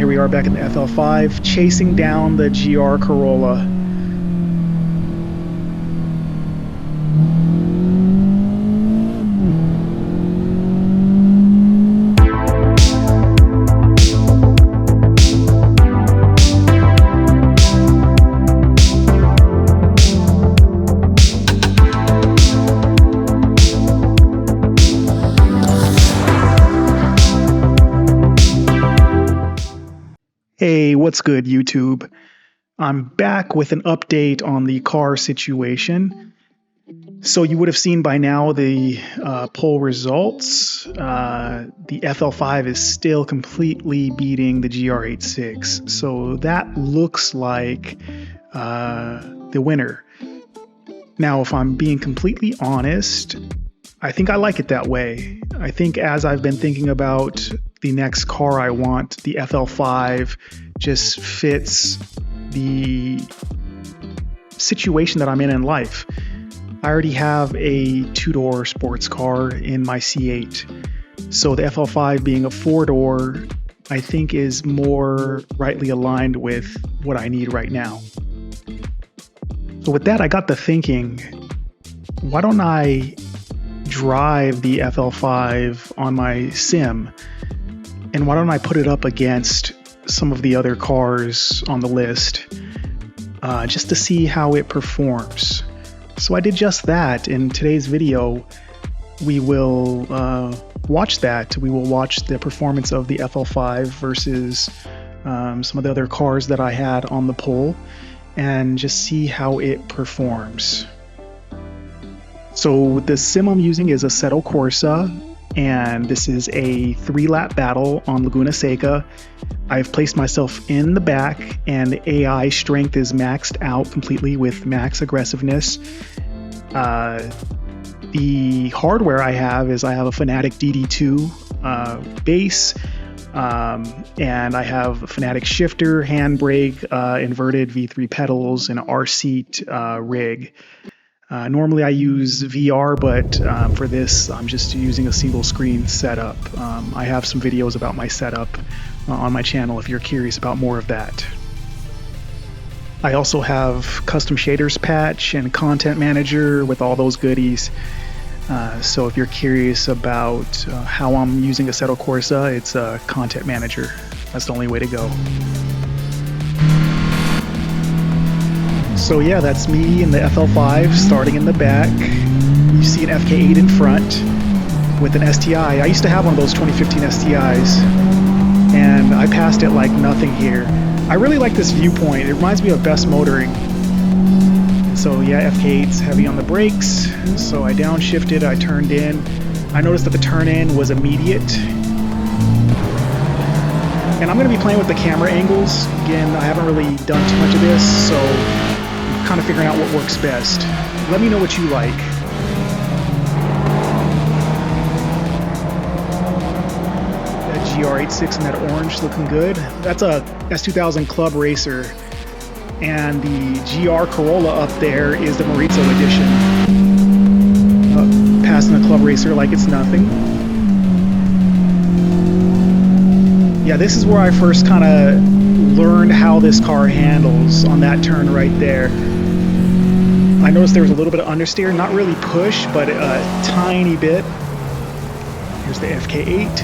here we are back in the FL5, chasing down the GR Corolla. Hey, what's good, YouTube? I'm back with an update on the car situation. So you would have seen by now the poll results. The FL5 is still completely beating the GR86. So that looks like the winner. Now, if I'm being completely honest, I think I like it that way. I think as I've been thinking about the next car I want, the FL5 just fits the situation that I'm in life. I already have a two-door sports car in my C8. So the FL5 being a four-door, I think is more rightly aligned with what I need right now. So with that, I got to thinking, why don't I drive the FL5 on my sim, and why don't I put it up against some of the other cars on the list just to see how it performs. So I did just that. In today's video, we will watch that. We will watch the performance of the FL5 versus some of the other cars that I had on the poll and just see how it performs. So the sim I'm using is Assetto Corsa, and this is a 3-lap battle on Laguna Seca. I've placed myself in the back, and the AI strength is maxed out completely with max aggressiveness. The hardware I have is I have a Fanatec DD2 base, and I have a Fanatec Shifter, handbrake, inverted V3 pedals, and an R-seat rig. Normally I use VR, but for this I'm just using a single screen setup. I have some videos about my setup on my channel if you're curious about more of that. I also have custom shaders patch and content manager with all those goodies. So if you're curious about how I'm using Assetto Corsa, it's a content manager. That's the only way to go. So yeah, that's me in the FL5 starting in the back. You see an FK8 in front with an STI. I used to have one of those 2015 STIs, and I passed it like nothing here. I really like this viewpoint. It reminds me of Best Motoring. So yeah, FK8's heavy on the brakes. So I downshifted, I turned in. I noticed that the turn in was immediate. And I'm going to be playing with the camera angles. Again, I haven't really done too much of this, so I'm kind of figuring out what works best. Let me know what you like. That GR86 in that orange looking good. That's a S2000 Club Racer. And the GR Corolla up there is the Maurizio edition. Passing the Club Racer like it's nothing. Yeah, this is where I first kind of learned how this car handles on that turn right there. I noticed there was a little bit of understeer, not really push, but a tiny bit. Here's the FK8.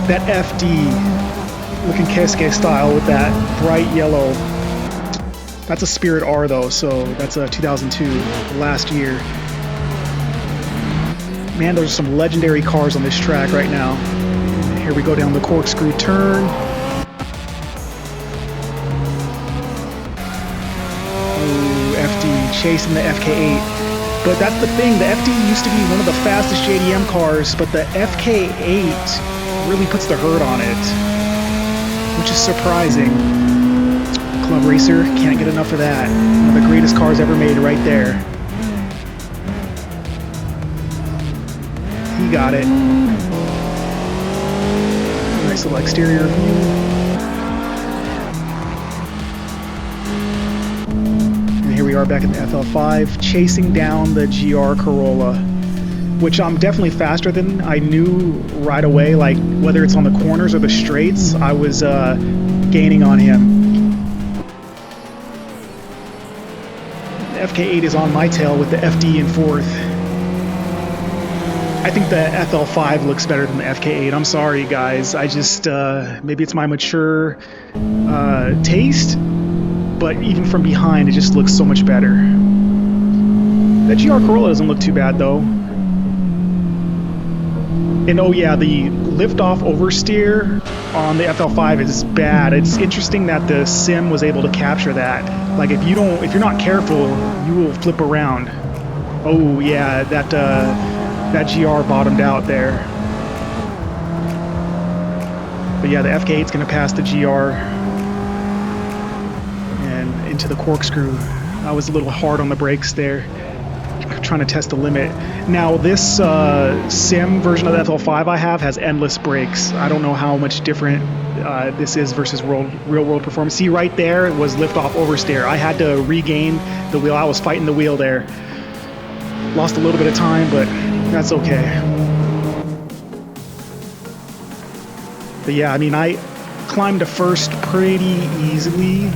That FD looking Cascade style with that bright yellow. That's a Spirit R though, so that's a 2002, last year. Man, there's some legendary cars on this track right now. Here we go down the corkscrew turn. Ooh, FD chasing the FK8. But that's the thing, the FD used to be one of the fastest JDM cars, but the FK8 really puts the hurt on it, which is surprising. Club Racer, can't get enough of that. One of the greatest cars ever made right there. He got it. Nice little exterior view. And here we are back in the FL5, chasing down the GR Corolla. which I'm definitely faster than. I knew right away, like whether it's on the corners or the straights, I was gaining on him. The FK8 is on my tail with the FD in fourth. I think the FL5 looks better than the FK8. I'm sorry, guys. I just, maybe it's my mature taste, but even from behind, it just looks so much better. The GR Corolla doesn't look too bad, though. And oh yeah, the lift-off oversteer on the FL5 is bad. It's interesting that the sim was able to capture that. Like if you're not careful, you will flip around. Oh yeah, that GR bottomed out there. But yeah, the FK8's gonna pass the GR and into the corkscrew. I was a little hard on the brakes there, trying to test the limit. Now this sim version of the FL5 I have has endless brakes. I don't know how much different this is versus real world performance. See right there was lift off oversteer. I had to regain the wheel. I was fighting the wheel there. Lost a little bit of time, but that's okay. But yeah, I mean, I climbed to first pretty easily.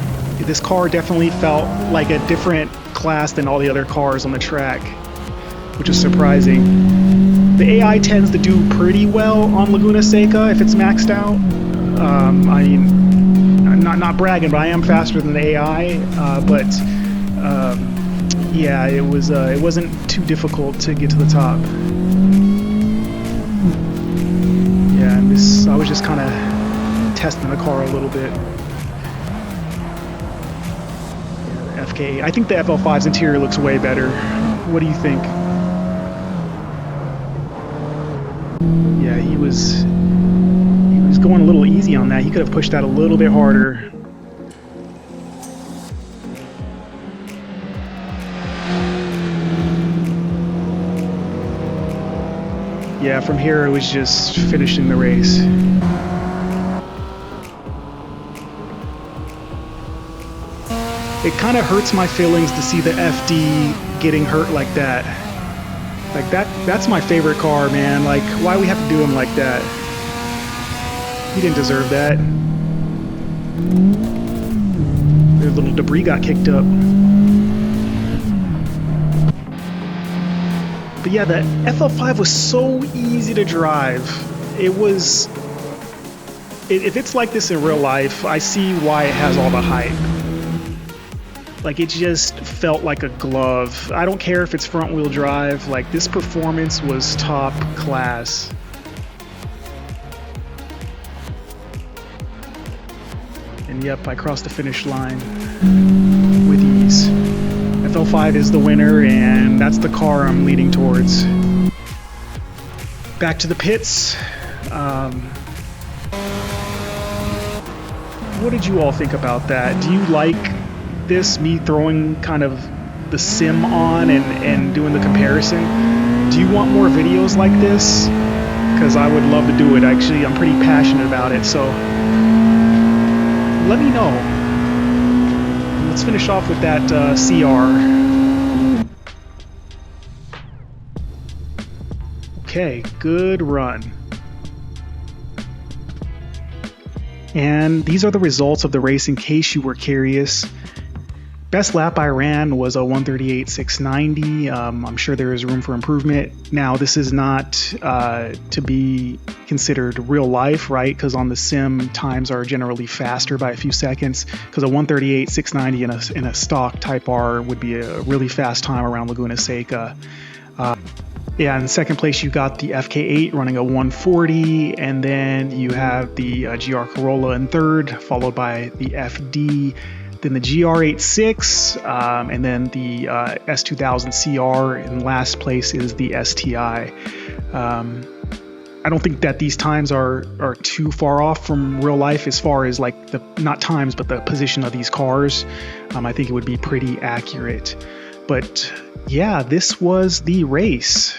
This car definitely felt like a different class than all the other cars on the track, which is surprising. The AI tends to do pretty well on Laguna Seca if it's maxed out. I mean, I'm not bragging, but I am faster than the AI. Yeah, it wasn't too difficult to get to the top. Yeah, and I was just kind of testing the car a little bit. Yeah, the FK, I think the FL5's interior looks way better. What do you think? Yeah, he was going a little easy on that. He could have pushed that a little bit harder. Yeah, from here it was just finishing the race. It kind of hurts my feelings to see the FD getting hurt like that. Like that's my favorite car, man. Like, why we have to do him like that? He didn't deserve that. Their little debris got kicked up. But yeah, the FL5 was so easy to drive. If it's like this in real life, I see why it has all the hype. Like, it just felt like a glove. I don't care if it's front wheel drive, like this performance was top class. And yep, I crossed the finish line with ease. FL5 is the winner, and that's the car I'm leading towards. Back to the pits. What did you all think about that? Do you like this, me throwing kind of the sim on and doing the comparison? Do you want more videos like this? Because I would love to do it. Actually, I'm pretty passionate about it, so let me know. Let's finish off with that CR. Okay, good run. And these are the results of the race in case you were curious. Best lap I ran was a 138.690. I'm sure there is room for improvement. Now, this is not to be considered real life, right? Because on the sim, times are generally faster by a few seconds. Because a 138.690 in a stock Type R would be a really fast time around Laguna Seca. Yeah, in second place, you got the FK8 running a 140, and then you have the GR Corolla in third, followed by the FD, then the GR86, and then the S2000 CR. In last place is the STI. I don't think that these times are too far off from real life as far as like the, not times, but the position of these cars. I think it would be pretty accurate. But yeah, this was the race.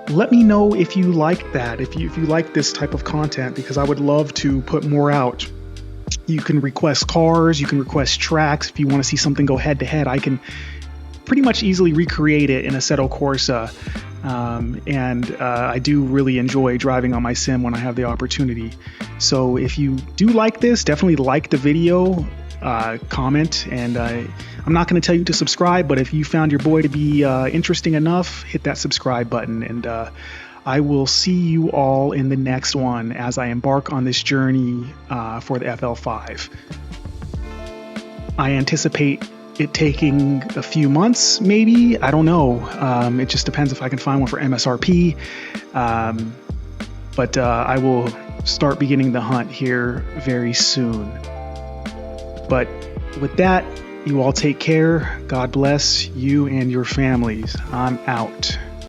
Let me know if you like that, if you like this type of content, because I would love to put more out. You can request cars, you can request tracks. If you want to see something go head to head, I can pretty much easily recreate it in Assetto Corsa. I do really enjoy driving on my sim when I have the opportunity. So if you do like this, definitely like the video, comment, and I'm not going to tell you to subscribe, but if you found your boy to be interesting enough, hit that subscribe button, and I will see you all in the next one as I embark on this journey for the FL5. I anticipate it taking a few months, maybe. I don't know. It just depends if I can find one for MSRP. But I will start beginning the hunt here very soon. But with that, you all take care. God bless you and your families. I'm out.